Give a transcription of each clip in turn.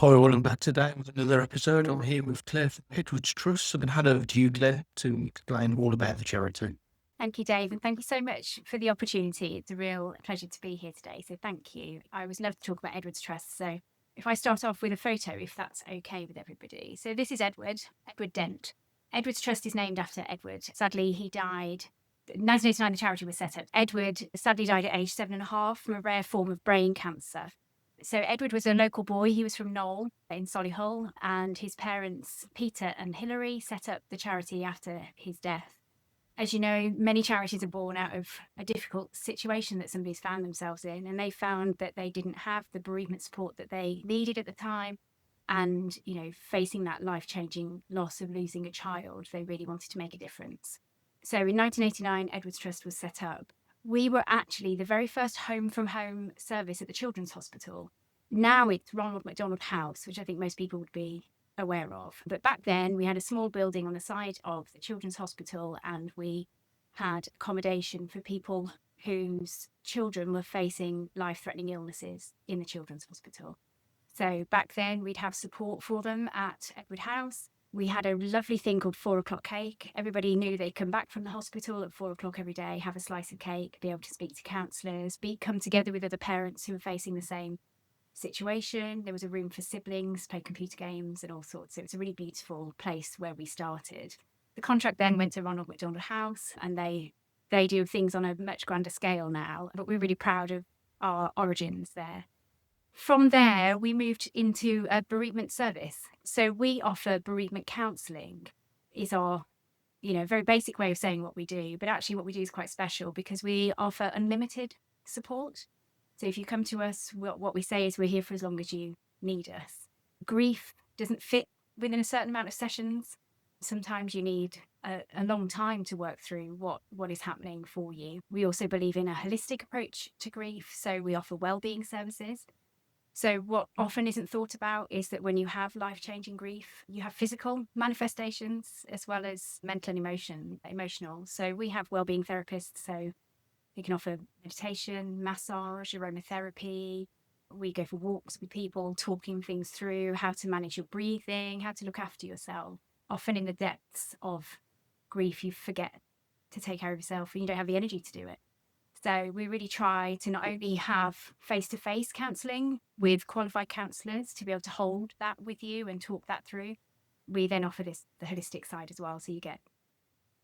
Hi, all, I'm back today with another episode. I'm here with Claire from Edwards Trust. I'm going to hand over to you, Claire, to explain all about the charity. Thank you, Dave, and thank you so much for the opportunity. It's a real pleasure to be here today, so thank you. I always love to talk about Edward's Trust, so if I start off with a photo, if that's okay with everybody. So this is Edward Dent. Edward's Trust is named after Edward. Sadly, he died. 1989, the charity was set up. Edward sadly died at age 7.5 from a rare form of brain cancer. So Edward was a local boy. He was from Knoll in Solihull, and his parents, Peter and Hilary, set up the charity after his death. As you know, many charities are born out of a difficult situation that somebody's found themselves in, and they found that they didn't have the bereavement support that they needed at the time. And, facing that life-changing loss of losing a child, they really wanted to make a difference. So in 1989, Edwards Trust was set up. We were actually the very first home-from-home service at the Children's Hospital. Now it's Ronald McDonald House, which I think most people would be aware of. But back then, we had a small building on the side of the Children's Hospital, and we had accommodation for people whose children were facing life-threatening illnesses in the Children's Hospital. So back then, we'd have support for them at Edward House. We had a lovely thing called 4 o'clock cake. Everybody knew they'd come back from the hospital at 4 o'clock every day, have a slice of cake, be able to speak to counsellors, come together with other parents who were facing the same situation. There was a room for siblings, play computer games and all sorts. So it was a really beautiful place where we started. The contract then went to Ronald McDonald House, and they do things on a much grander scale now, but we're really proud of our origins there. From there, we moved into a bereavement service. So we offer bereavement counselling, is our very basic way of saying what we do, but actually what we do is quite special because we offer unlimited support. So if you come to us, what we say is we're here for as long as you need us. Grief doesn't fit within a certain amount of sessions. Sometimes you need a long time to work through what is happening for you. We also believe in a holistic approach to grief, so we offer wellbeing services. So what often isn't thought about is that when you have life-changing grief, you have physical manifestations as well as mental and emotional. So we have wellbeing therapists, so we can offer meditation, massage, aromatherapy. We go for walks with people, talking things through, how to manage your breathing, how to look after yourself. Often in the depths of grief, you forget to take care of yourself and you don't have the energy to do it. So we really try to not only have face-to-face counselling with qualified counsellors to be able to hold that with you and talk that through. We then offer the holistic side as well. So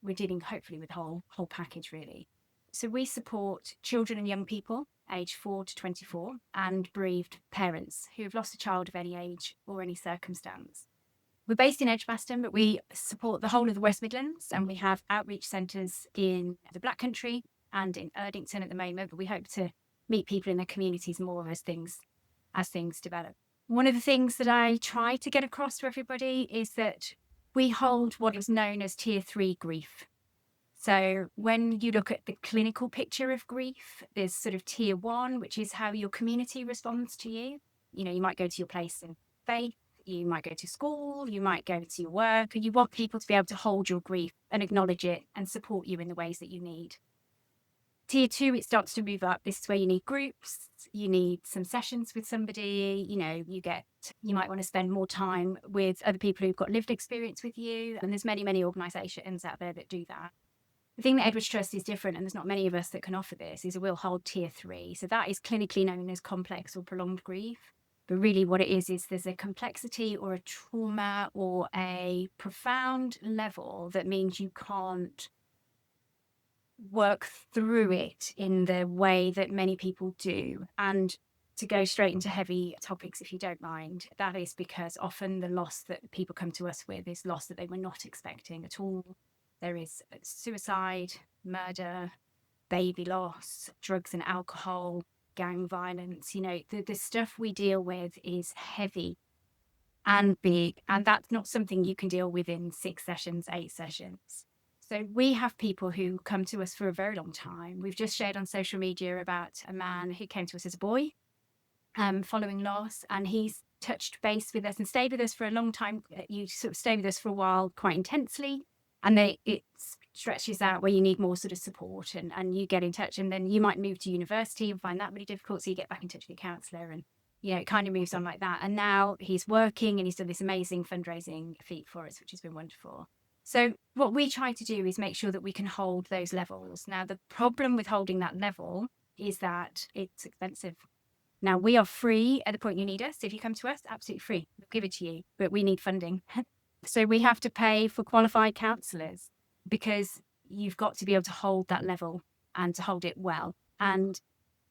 we're dealing hopefully with the whole package really. So we support children and young people aged 4 to 24 and bereaved parents who have lost a child of any age or any circumstance. We're based in Edgbaston, but we support the whole of the West Midlands, and we have outreach centres in the Black Country and in Erdington at the moment, but we hope to meet people in their communities more as things develop. One of the things that I try to get across to everybody is that we hold what is known as Tier 3 grief. So when you look at the clinical picture of grief, there's sort of Tier 1, which is how your community responds to you. You might go to your place of faith, you might go to school, you might go to your work, and you want people to be able to hold your grief and acknowledge it and support you in the ways that you need. Tier 2, it starts to move up. This is where you need groups, you need some sessions with somebody, you might want to spend more time with other people who've got lived experience with you. And there's many, many organisations out there that do that. The thing that Edwards Trust is different, and there's not many of us that can offer this, is we'll hold Tier 3. So that is clinically known as complex or prolonged grief. But really what it is there's a complexity or a trauma or a profound level that means you can't work through it in the way that many people do. And to go straight into heavy topics, if you don't mind, that is because often the loss that people come to us with is loss that they were not expecting at all. There is suicide, murder, baby loss, drugs and alcohol, gang violence. The stuff we deal with is heavy and big, and that's not something you can deal with in 6 sessions, 8 sessions. So we have people who come to us for a very long time. We've just shared on social media about a man who came to us as a boy following loss, and he's touched base with us and stayed with us for a long time. You sort of stay with us for a while quite intensely, and it stretches out where you need more sort of support, and you get in touch, and then you might move to university and find that really difficult, so you get back in touch with your counsellor, and it kind of moves on like that. And now he's working and he's done this amazing fundraising feat for us, which has been wonderful. So what we try to do is make sure that we can hold those levels. Now, the problem with holding that level is that it's expensive. Now, we are free at the point you need us. If you come to us, absolutely free. We'll give it to you, but we need funding. So we have to pay for qualified counsellors because you've got to be able to hold that level and to hold it well. And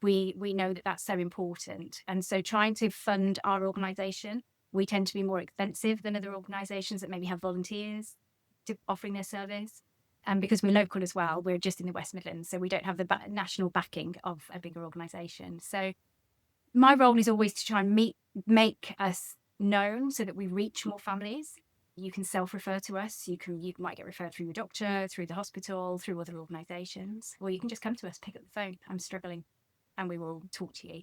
we know that that's so important. And so trying to fund our organisation, we tend to be more expensive than other organisations that maybe have volunteers offering their service. And because we're local as well, we're just in the West Midlands, so we don't have the national backing of a bigger organisation. So my role is always to try and make us known so that we reach more families. You can self-refer to us. You might get referred through your doctor, through the hospital, through other organisations, or you can just come to us, pick up the phone. I'm struggling, and we will talk to you.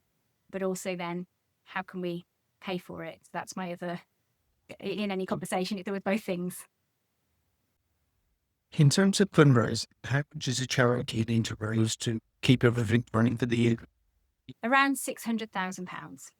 But also then, how can we pay for it? That's my other, in any conversation, there were both things. In terms of fundraising, how much does a charity need to raise to keep everything running for the year? Around £600,000.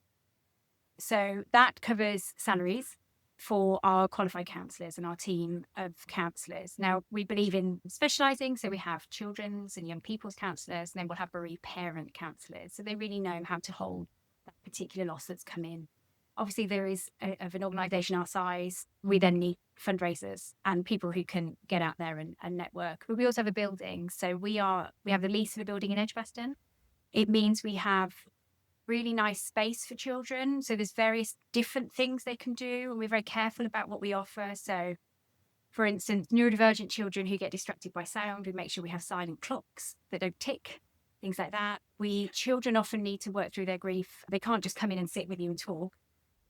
So that covers salaries for our qualified counsellors and our team of counsellors. Now, we believe in specialising, so we have children's and young people's counsellors, and then we'll have bereaved parent counsellors. So they really know how to hold that particular loss that's come in. Obviously, there is, of an organisation our size, we then need fundraisers and people who can get out there and network. But we also have a building. So we have the lease of a building in Edgbaston. It means we have really nice space for children. So there's various different things they can do, and we're very careful about what we offer. So, for instance, neurodivergent children who get distracted by sound, we make sure we have silent clocks that don't tick, things like that. Children often need to work through their grief. They can't just come in and sit with you and talk.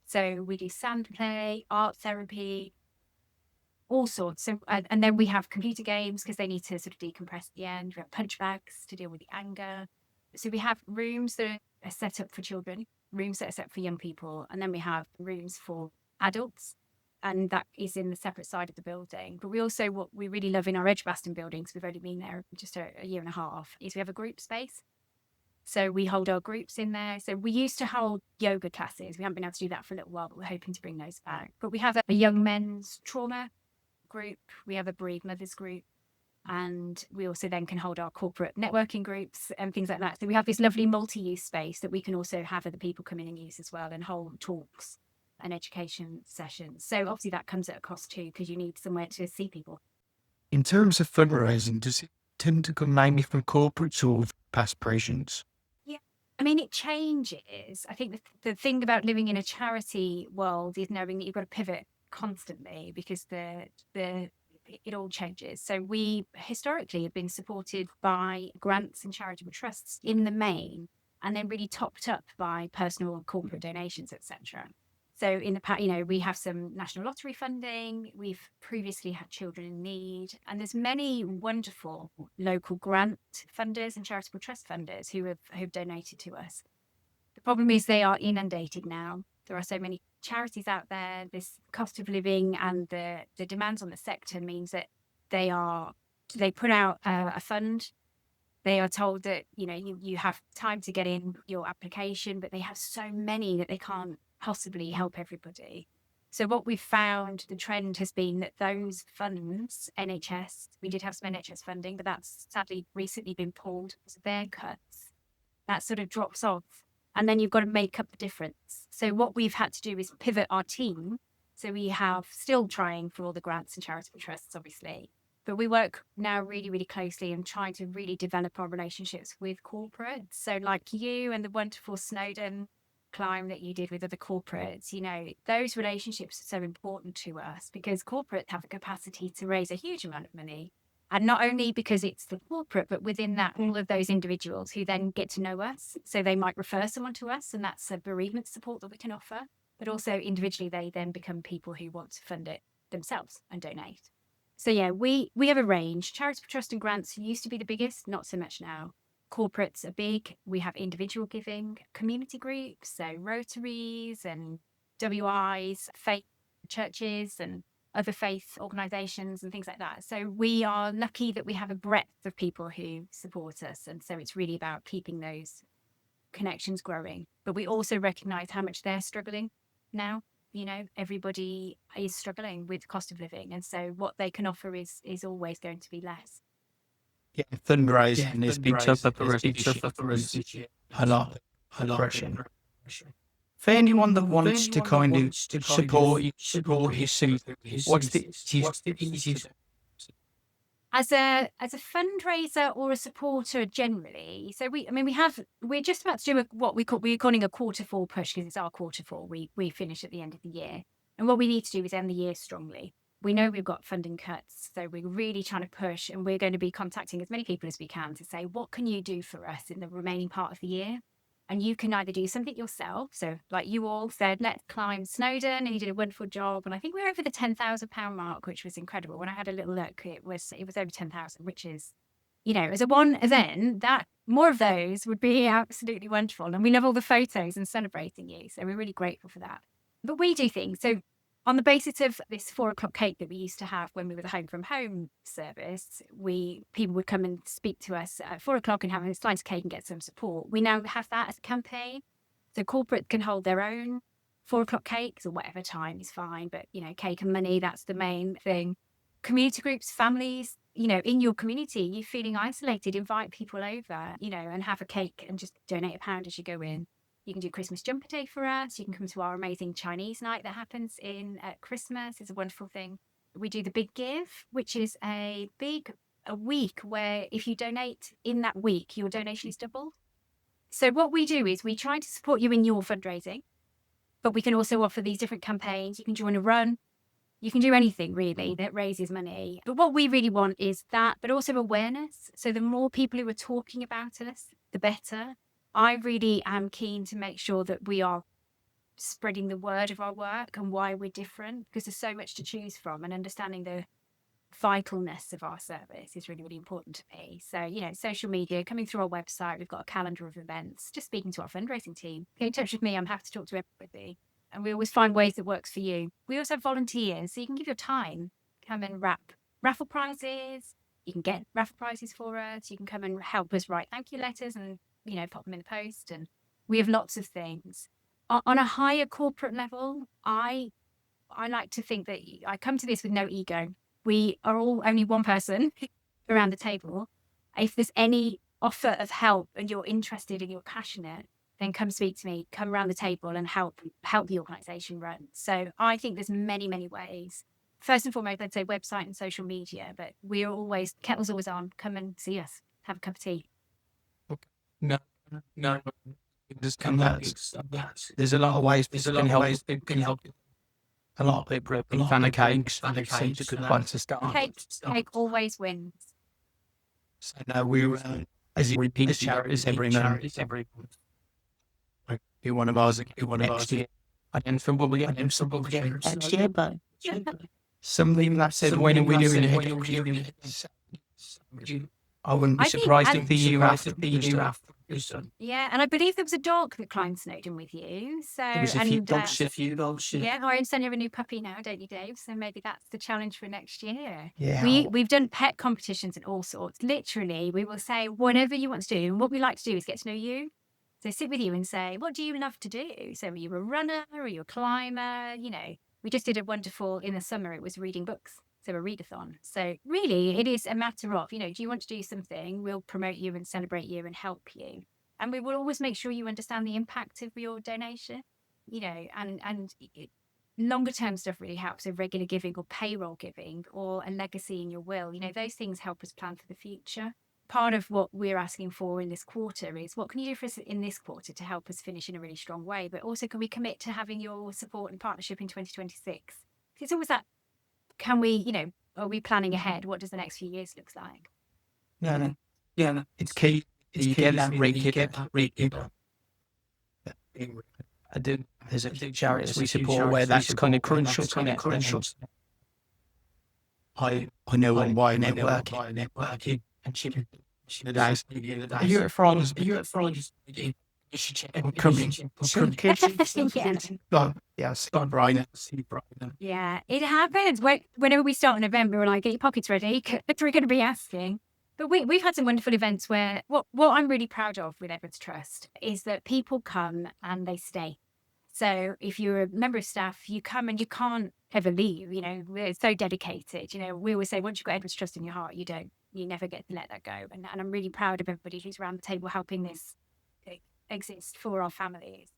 So we do sand play, art therapy, all sorts. So, and then we have computer games because they need to sort of decompress at the end. We have punch bags to deal with the anger. So we have rooms that are set up for children, rooms that are set for young people, and then we have rooms for adults, and that is in the separate side of the building. But we also, what we really love in our Edgbaston buildings, we've only been there just a year and a half, is we have a group space. So we hold our groups in there. So we used to hold yoga classes. We haven't been able to do that for a little while, but we're hoping to bring those back. But we have a young men's trauma group. We have a bereaved mothers group. And we also then can hold our corporate networking groups and things like that. So we have this lovely multi-use space that we can also have other people come in and use as well, and hold talks and education sessions. So obviously that comes at a cost too, because you need somewhere to see people. In terms of fundraising, does it tend to come mainly from corporates or aspirations? Yeah, I mean, it changes. I think the thing about living in a charity world is knowing that you've got to pivot constantly, because it all changes. So we historically have been supported by grants and charitable trusts in the main, and then really topped up by personal and corporate donations, etc. So in the past, we have some national lottery funding. We've previously had children in need, and there's many wonderful local grant funders and charitable trust funders who have donated to us. The problem is they are inundated now. There are so many charities out there. This cost of living and the demands on the sector means that they put out a fund. They are told that you have time to get in your application, but they have so many that they can't possibly help everybody. So what we've found, the trend has been that those funds, NHS, we did have some NHS funding, but that's sadly recently been pulled because of their cuts. That sort of drops off. And then you've got to make up the difference. So what we've had to do is pivot our team. So we have still trying for all the grants and charitable trusts, obviously, but we work now really, really closely and trying to really develop our relationships with corporates. So like you and the wonderful Snowdon climb that you did with other corporates, those relationships are so important to us, because corporates have the capacity to raise a huge amount of money. And not only because it's the corporate, but within that, all of those individuals who then get to know us. So they might refer someone to us, and that's a bereavement support that we can offer. But also individually, they then become people who want to fund it themselves and donate. So yeah, we have a range. Charitable trust and grants used to be the biggest, not so much now. Corporates are big. We have individual giving, community groups, so Rotaries and WIs, faith churches and other faith organisations and things like that. So we are lucky that we have a breadth of people who support us. And so it's really about keeping those connections growing, but we also recognise how much they're struggling now. Everybody is struggling with cost of living, and so what they can offer is always going to be less. Yeah, fundraising has been tougher for us this year. A lot of pressure. For anyone that wants to kind of support you soon, what's the easiest? As a fundraiser or a supporter generally, so we're just about to do we're calling a quarter four push, because it's our quarter four. We finish at the end of the year, and what we need to do is end the year strongly. We know we've got funding cuts, so we're really trying to push, and we're going to be contacting as many people as we can to say, what can you do for us in the remaining part of the year? And you can either do something yourself. So like you all said, let's climb Snowdon, and you did a wonderful job. And I think we're over the £10,000 mark, which was incredible. When I had a little look, it was over 10,000, which is, as a one event, that more of those would be absolutely wonderful. And we love all the photos and celebrating you. So we're really grateful for that. But we do things. So on the basis of this 4:00 cake that we used to have when we were the home from home service, people would come and speak to us at 4:00 and have a slice of cake and get some support. We now have that as a campaign. So corporate can hold their own 4:00 cakes, or whatever time is fine. But, cake and money, that's the main thing. Community groups, families, in your community, you're feeling isolated, invite people over, and have a cake and just donate £1 as you go in. You can do Christmas jumper day for us. You can come to our amazing Chinese night that happens at Christmas. It's a wonderful thing. We do the Big Give, which is a week where if you donate in that week, your donation is doubled. So what we do is we try to support you in your fundraising, but we can also offer these different campaigns. You can join a run. You can do anything really that raises money. But what we really want is that, but also awareness. So the more people who are talking about us, the better. I really am keen to make sure that we are spreading the word of our work and why we're different, because there's so much to choose from, and understanding the vitalness of our service is really, really important to me. So, social media, coming through our website, we've got a calendar of events, just speaking to our fundraising team. Get in touch with me. I'm happy to talk to everybody. And we always find ways that works for you. We also have volunteers, so you can give your time, come and wrap raffle prizes. You can get raffle prizes for us. You can come and help us write thank you letters and pop them in the post. And we have lots of things. On a higher corporate level, I like to think that I come to this with no ego. We are all only one person around the table. If there's any offer of help and you're interested and you're passionate, then come speak to me, come around the table and help the organisation run. So I think there's many, many ways. First and foremost, I'd say website and social media, but kettle's always on. Come and see us, have a cup of tea. No. There's a lot of ways people can help. A lot of people have been fan of cakes. Seems a good one to start. Cake always wins. So now we're as you repeat charities every month. Do one of ours next year. And from what we get next year, but something that said when are we doing it? I wouldn't be surprised if the year after. Yeah, and I believe there was a dog that climbed Snowdon with you. So there was a few dogs. Yeah, I understand you have a new puppy now, don't you, Dave? So maybe that's the challenge for next year. Yeah, we've done pet competitions and all sorts. Literally, we will say whatever you want to do. And what we like to do is get to know you. So sit with you and say, what do you love to do? So are you a runner? Are you a climber? We just did a wonderful, in the summer, it was reading books. So a readathon. So really, it is a matter of, do you want to do something? We'll promote you and celebrate you and help you. And we will always make sure you understand the impact of your donation, and longer term stuff really helps. So regular giving or payroll giving or a legacy in your will, those things help us plan for the future. Part of what we're asking for in this quarter is what can you do for us in this quarter to help us finish in a really strong way? But also, can we commit to having your support and partnership in 2026? It's always that, can we, are we planning ahead? What does the next few years look like? No. Yeah, it's key. You get that regular. I do. There's a few charities we support where that's kind of crucial. I know on why networking and she days. Are you at France? You should check. Yes, Brian. Yeah, it happens. Whenever we start in November, we're like, get your pockets ready. That's what we're going to be asking. But we've had some wonderful events where what I'm really proud of with Edward's Trust is that people come and they stay. So if you're a member of staff, you come and you can't ever leave. You know, we're so dedicated. You know, we always say once you've got Edward's Trust in your heart, you never get to let that go. And I'm really proud of everybody who's around the table helping this exist for our families.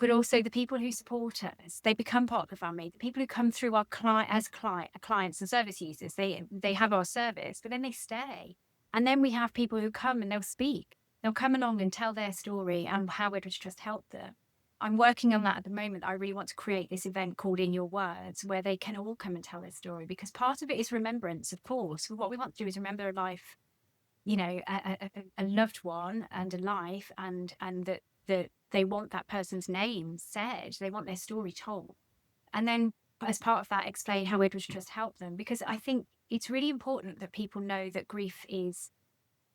But also the people who support us, they become part of the family. The people who come through our clients and service users, they have our service, but then they stay. And then we have people who come and they'll speak. They'll come along and tell their story and how Edward's Trust helped them. I'm working on that at the moment. I really want to create this event called In Your Words, where they can all come and tell their story, because part of it is remembrance, of course. What we want to do is remember a life, you know, a loved one and a life, and that they want that person's name said. They want their story told. And then as part of that, explain how Edward's Trust helped them, because I think it's really important that people know that grief is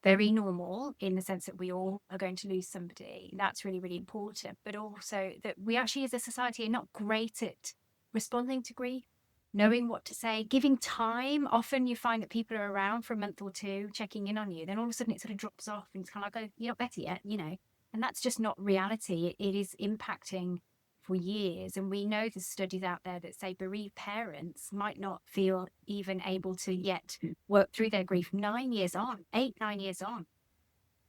very normal in the sense that we all are going to lose somebody. That's really, really important. But also that we actually as a society are not great at responding to grief, knowing what to say, giving time. Often you find that people are around for a month or two checking in on you. Then all of a sudden it sort of drops off and it's kind of like, oh, you're not better yet, you know. And that's just not reality. It is impacting for years. And we know there's studies out there that say bereaved parents might not feel even able to yet work through their grief 9 years on, 9 years on.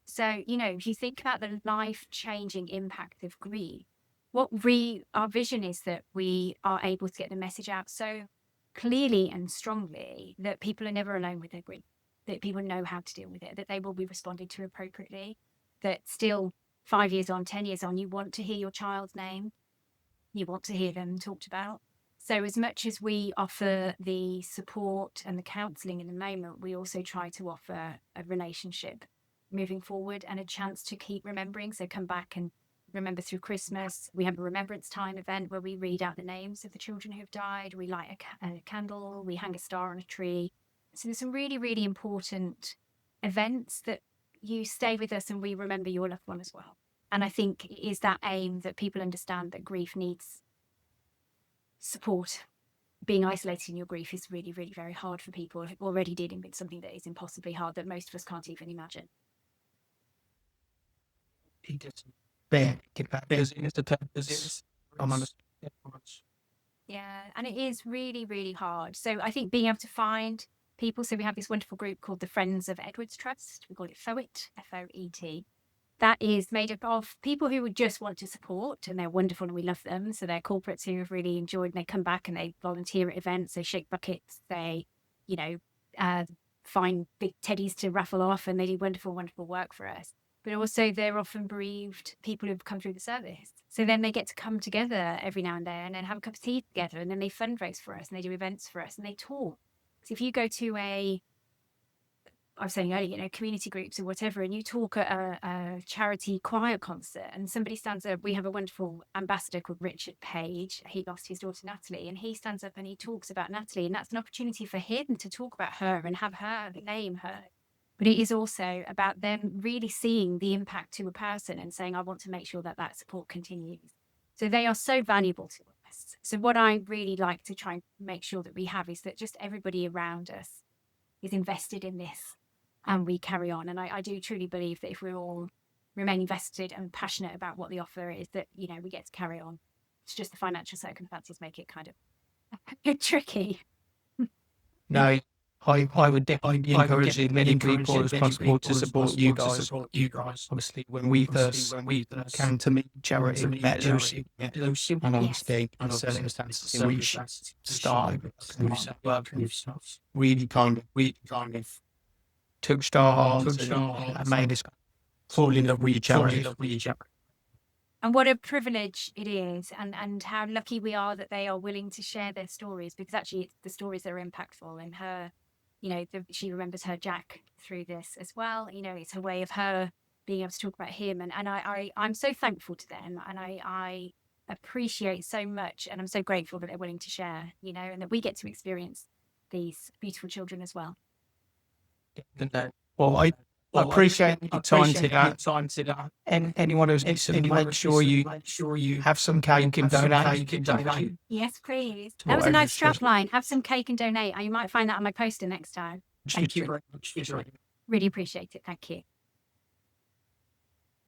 So, you know, if you think about the life-changing impact of grief, our vision is that we are able to get the message out so clearly and strongly that people are never alone with their grief, that people know how to deal with it, that they will be responded to appropriately, that still 5 years on, 10 years on, you want to hear your child's name. You want to hear them talked about. So as much as we offer the support and the counselling in the moment, we also try to offer a relationship moving forward and a chance to keep remembering. So come back and remember through Christmas. We have a remembrance time event where we read out the names of the children who have died. We light a candle. We hang a star on a tree. So there's some really, really important events that you stay with us and we remember your loved one as well. And I think it is that aim that people understand that grief needs support. Being isolated in your grief is really, really very hard for people already dealing with something that is impossibly hard that most of us can't even imagine. Yeah, and it is really, really hard. So I think being able to find people, so we have this wonderful group called the Friends of Edward's Trust. We call it FOET, F-O-E-T. That is made up of people who would just want to support, and they're wonderful and we love them. So they're corporates who have really enjoyed, and they come back and they volunteer at events, they shake buckets, they, you know, find big teddies to raffle off, and they do wonderful, wonderful work for us. But also they're often bereaved people who've come through the service. So then they get to come together every now and then and have a cup of tea together, and then they fundraise for us and they do events for us and they talk. So if you go to I was saying earlier, you know, community groups or whatever, and you talk at a charity choir concert and somebody stands up. We have a wonderful ambassador called Richard Page. He lost his daughter Natalie, and he stands up and he talks about Natalie, and that's an opportunity for him to talk about her and have her name heard. But it is also about them really seeing the impact to a person and saying, I want to make sure that that support continues. So they are so valuable to us. So what I really like to try and make sure that we have is that just everybody around us is invested in this. And we carry on. And I do truly believe that if we all remain invested and passionate about what the offer is, that, you know, we get to carry on. It's just the financial circumstances make it kind of tricky. No, I would definitely be encouraging many people as possible to support you guys. Obviously, when we first came to meet charity, we met Lucy, and obviously in circumstances in which started really kind of touched our hearts and made us fall in love with each other. And what a privilege it is, and how lucky we are that they are willing to share their stories, because actually it's the stories that are impactful. And her, you know, she remembers her Jack through this as well. You know, it's a way of her being able to talk about him. And I'm so thankful to them, and I appreciate so much, and I'm so grateful that they're willing to share, you know, and that we get to experience these beautiful children as well. Well, I appreciate your time today. And anyone who's listening, make sure you have some cake and donate. Yes, please. That was a nice strap line. Have some cake and donate. You might find that on my poster next time. Thank you very much. Really appreciate it. Thank you.